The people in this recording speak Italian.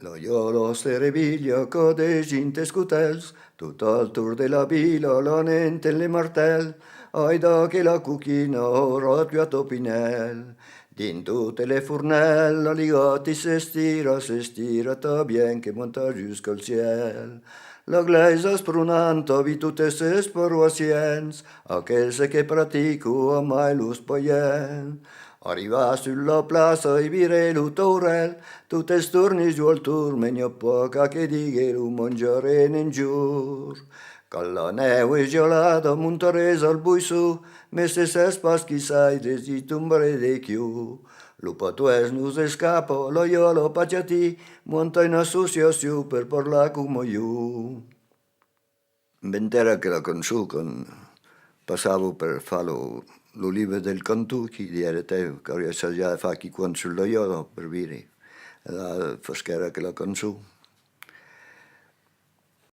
Loiolo sterebiglio code ginte scutels, tutto al tour della villa l'onente le martel, aida che la cucina ora più a topinel. Din tutte le furnelle ligati se stira ta bien che monta giusco il ciel. La glesa sprunanta vi tutte se sparuasiens, aquel se che pratico a mai lo spoien. Arriva sulla plaza e vire l'utorel, tutte storni giù al turmegno poca che dighe lo mangiare in giur. Con la neve gelata montaresa al buisu, messe se spaschi sai desi tumbare de chiù. Lo patues nu se scappa, lo iolo paciati, monta in associazione per parla come io. Vent'era che la consucan, passavo per farlo l'olive del Kentucky di RT, che avevo assaggiato a fare chi quando sullo iolo per dire, la foschera che la consu.